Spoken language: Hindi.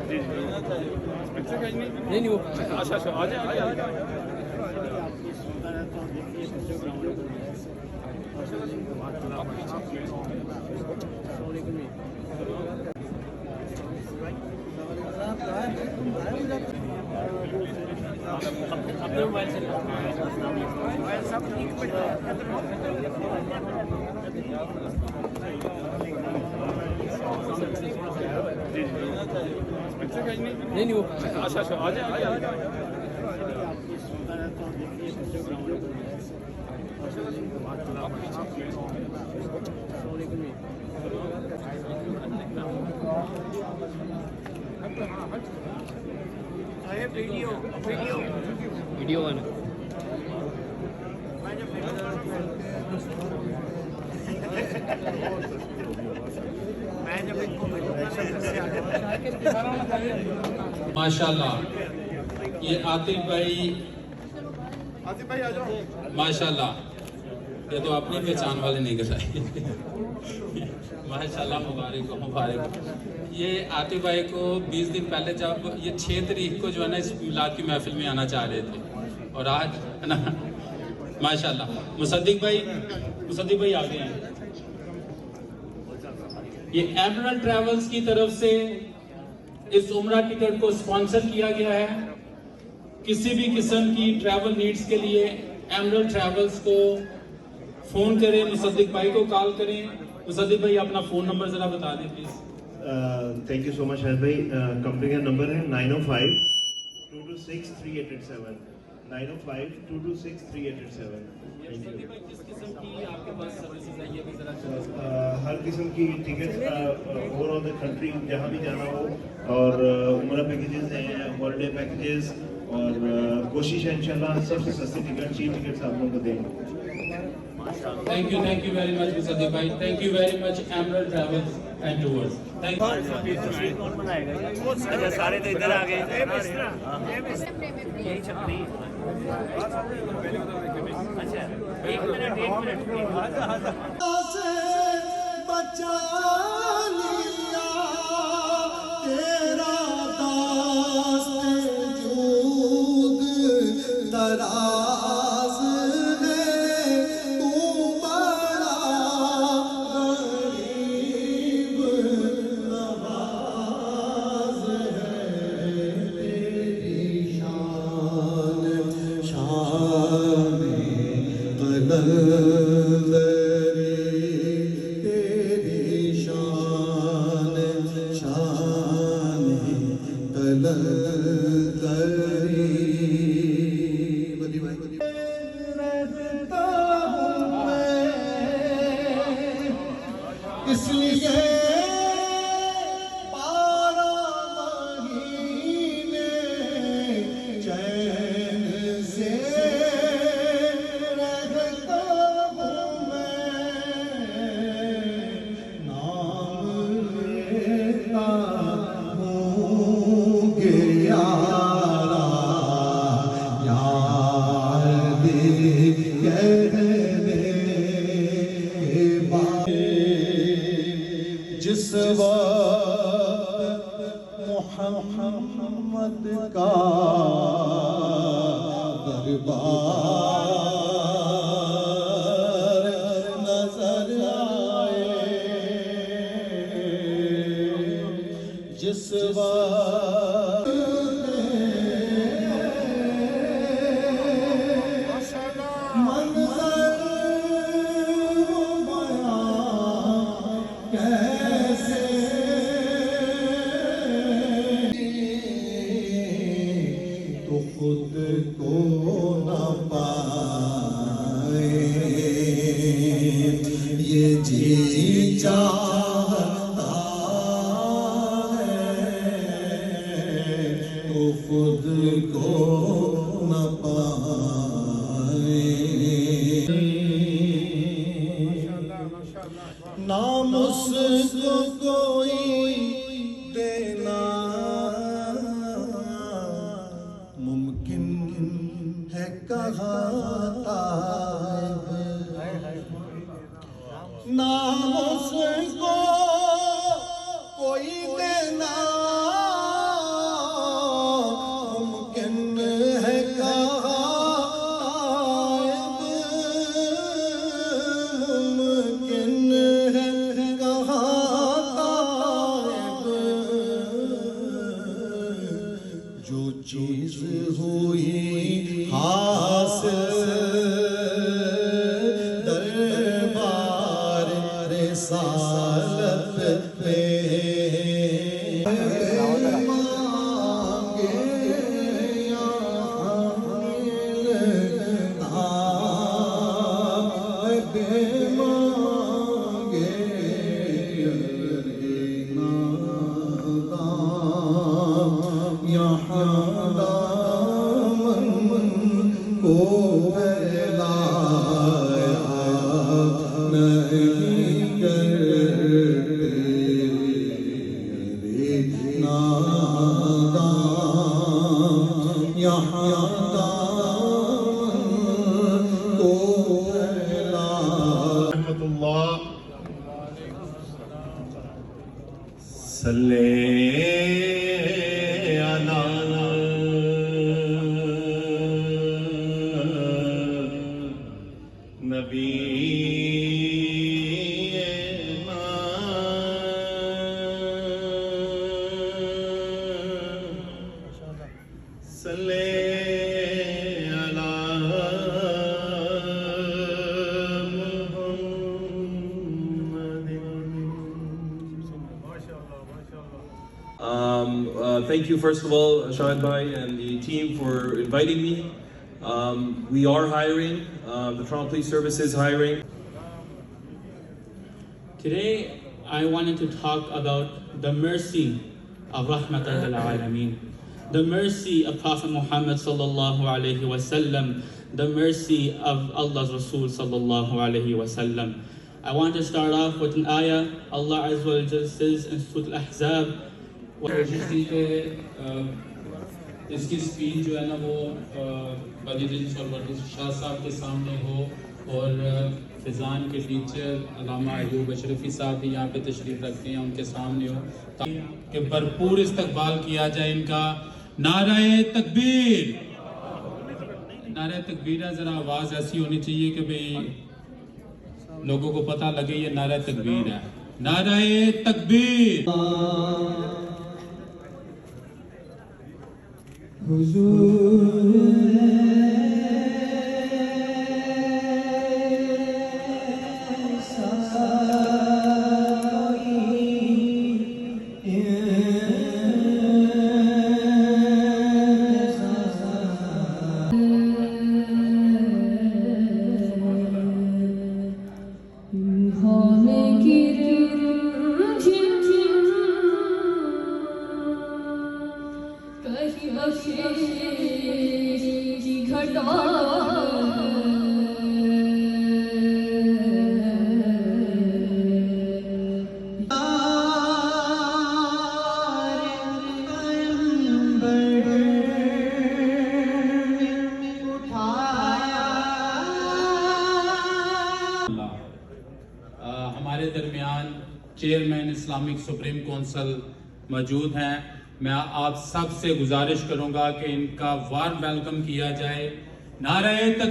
नहीं नहीं वो अच्छा अच्छा आ जाए आ जाए। अपने मोबाइल से मोबाइल सब ठीक नहीं नहीं वो अच्छा अच्छा आ जाए आ जाए। वीडियो वीडियो वीडियो वन माशाल्लाह ये आतिफ भाई आ जाओ। माशाल्लाह ये तो अपनी पहचान वाले नहीं कराए। माशाल्लाह मुबारक मुबारक। ये आतिफ भाई को 20 दिन पहले जब ये 6 तारीख को जो है ना इस मिलाद की महफिल में आना चाह रहे थे और आज है ना माशाल्लाह मुसद्दिक भाई आ गए हैं। ये एमरल्ड ट्रैवल्स की तरफ से इस उम्रा टिकट को स्पॉन्सर किया गया है। किसी भी किस्म की ट्रैवल नीड्स के लिए एमरल्ड ट्रैवल्स को फोन करें, मुसद्दिक भाई को कॉल करें। मुसद्दिक भाई अपना फोन नंबर जरा बता दें please. Thank you so much Shahid भाई। कंपनी का नंबर है 905-226-3887 905-226-3887। किस किस्म की आपके पास सर्विसेज है ये भी जरा हर किस्म की टिकट ओवरऑल द कंट्री जहाँ भी जाना हो और उम्रा पैकेजेस हैं, हॉलीडे पैकेजेस और कोशिश है इंशाल्लाह सबसे सस्ती टिकट चीप टिकट्स आप लोगों को देंगे। Thank you very much Musaddiq भाई। Thank you very much Emerald Travels and Tours. Thank you. कौन बनाएगा? अच्छा सारे तो इधर आ गए। यही छपरी। अच्छा एक मिनट बचा लिया तेरा दास्त जूद दराज है तू बड़ा गरीब नवाज है तेरी शान कलंदरी तेरी शान कलंदरी। रहता हूँ मैं इसलिए 12 महीने चैन से रहता हूँ मैं, नाम लेता हूँ कि यारा यार भी कहने जिस वक्त मोहम्मद का दरबार नजर आए, जिस वक्त मंजर बयां कैसे तो खुद को न पाए ये जी चाहता है तो खुद को न पाए। नाम उसको कोई देना मुमकिन है कहाँ नाम उसको कोई देना नादान यहाँ को फैला। रहमतुल्लाह सल्ले अला नबी सल्ले अला Thank you, first of all, Shahid Bhai and the team for inviting me. We are hiring. The Toronto Police Service is hiring. Today, I wanted to talk about the mercy of Rahmatan lil Alameen, the mercy of Prophet Muhammad sallallahu alaihi wasallam, the mercy of Allah's Rasul sallallahu alaihi wasallam. I want to start off with an ayah. Allah Azza wa Jalla says in Surah Al-Ahzab, इसकी स्पीच जो है ना वो बदीदीन सरवरदिश शाह साहब के सामने हो और फिजान के टीचर अल्लामा अयूब अशरफी साहब भी यहाँ पे तशरीफ रखते हैं, उनके सामने हो कि भरपूर इस्तकबाल किया जाए इनका। नाराए तकबीर, नाराए तकबीर है, ज़रा आवाज़ ऐसी होनी चाहिए कि भाई लोगों को पता लगे ये नाराए तकबीर है। नाराए तकबीर। हमारे दरमियान चेयरमैन इस्लामिक सुप्रीम काउंसिल मौजूद हैं। मैं आप सब से गुजारिश करूंगा कि इनका वार्म वेलकम किया जाए। नारे से